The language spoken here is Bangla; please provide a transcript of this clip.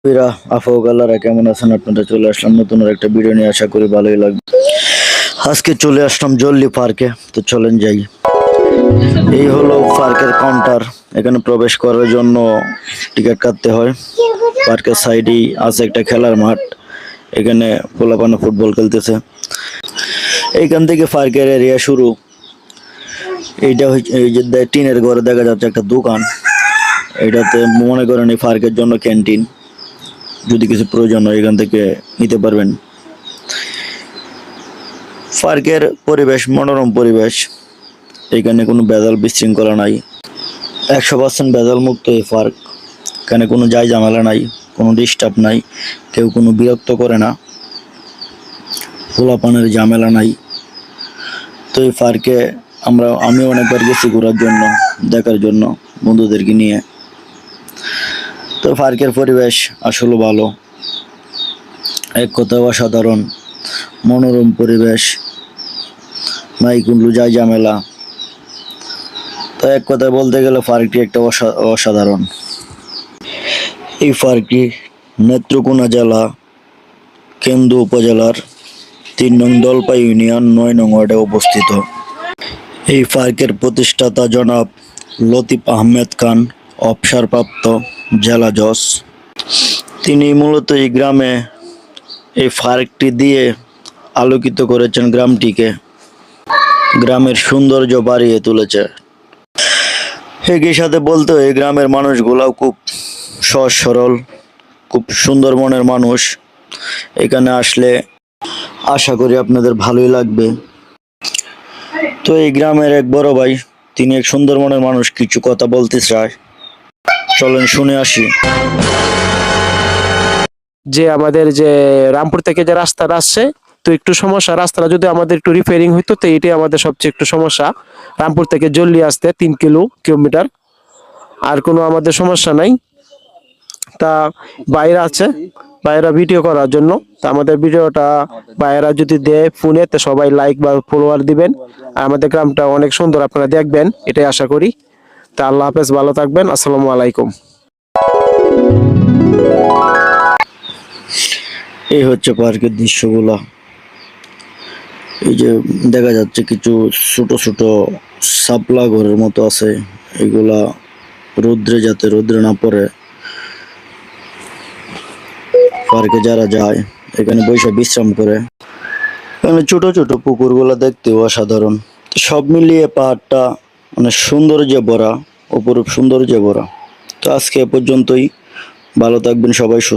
এরা আফা ও গাল্লারা কেমন আছেন? আপনারা চলে আসলাম নতুন আর একটা ভিডিও নিয়ে, আশা করি ভালোই লাগবে। আজকে চলে আসলাম জল্লি পার্কে, তো চলেন যাই। এই হলো পার্কের কাউন্টার। এখানে প্রবেশ করার জন্য টিকিট কাটতে হয়। পার্কের সাইডেই আছে একটা খেলার মাঠ, এখানে পোলাপানা ফুটবল খেলতেছে। এইখান থেকে পার্কের এরিয়া শুরু। এইটা হচ্ছে এই যে টিনের ঘরে দেখা যাচ্ছে একটা দোকান। এটাতে মনে করেন এই পার্কের জন্য ক্যান্টিন, যদি কিছু প্রয়োজন হয় এখান থেকে নিতে পারবেন। পার্কের পরিবেশ মনোরম পরিবেশ, এখানে কোনো ভেজাল বিশৃঙ্খলা নাই। 100% ভেজাল মুক্ত এই পার্ক। এখানে কোনো যাই ঝামেলা নাই, কোনো ডিস্টার্ব নাই, কেউ কোনো বিরক্ত করে না, পোলাপানের ঝামেলা নাই। তো এই পার্কে আমি অনেকবার গেছি ঘোরার জন্য, দেখার জন্য বন্ধুদেরকে নিয়ে। তো পার্কের পরিবেশ আসলে ভালো, এক কথায় অসাধারণ, মনোরম পরিবেশ, নাই কোনো যাই ঝামেলা। তো এক কথায় বলতে গেলে পার্কটি একটা অসাধারণ। এই পার্কটি নেত্রকোনা জেলা কেন্দু উপজেলার 3 নং দলপাই ইউনিয়ন 9 নং ওয়ার্ডে অবস্থিত। এই পার্কের প্রতিষ্ঠাতা জনাব লতিফ আহমেদ খান, অবসরপ্রাপ্ত, জেলা যশোর। তিনি মূলত এই গ্রামে এই পার্কটি দিয়ে আলোকিত করেছেন গ্রামটিকে, গ্রামের সৌন্দর্য বাড়িয়ে তুলেছে। একই সাথে বলতে এই গ্রামের মানুষগুলাও খুব সহজ সরল, খুব সুন্দর মনের মানুষ। এখানে আসলে আশা করি আপনাদের ভালোই লাগবে। তো এই গ্রামের এক বড় ভাই, তিনি এক সুন্দর মনের মানুষ, কিছু কথা বলতে চায়, চলেন শুনে আসি। যে আমাদের যে রামপুর থেকে যে রাস্তাটা আসছে, তো একটু সমস্যা, রাস্তাটা যদি আমাদের একটু রিপেয়ারিং হইতো তো এটাই আমাদের সবচেয়ে একটু সমস্যা। রামপুর থেকে জলদি আসতে 3 কিলোমিটার, আর কোনো আমাদের সমস্যা নাই। তা বাইরে আছে, বাইরে ভিডিও করার জন্য, তা আমাদের ভিডিওটা বাইরা যদি দেয় ফোনে, তো সবাই লাইক বা ফলোয়ার দিবেন। আর আমাদের গ্রামটা অনেক সুন্দর, আপনারা দেখবেন, এটাই আশা করি। তা আল্লাহ হাফেজ, ভালো থাকবেন, আসসালামু আলাইকুম। এই হচ্ছে পার্কের দৃশ্যগুলা। এই যে দেখা যাচ্ছে কিছু ছোট ছোট শাপলা ঘরের মতো আছে, এগুলা যাতে রৌদ্রে না পড়ে। পার্কে যারা যায় এখানে বসে বিশ্রাম করে। এখানে ছোট ছোট পুকুরগুলা দেখতেও অসাধারণ। সব মিলিয়ে পাহাড়টা মানে সৌন্দর্যে ভরা, অপরূপ সৌন্দর্যে ভরা। তো আজকে এ পর্যন্তই, ভালো থাকবেন সবাই।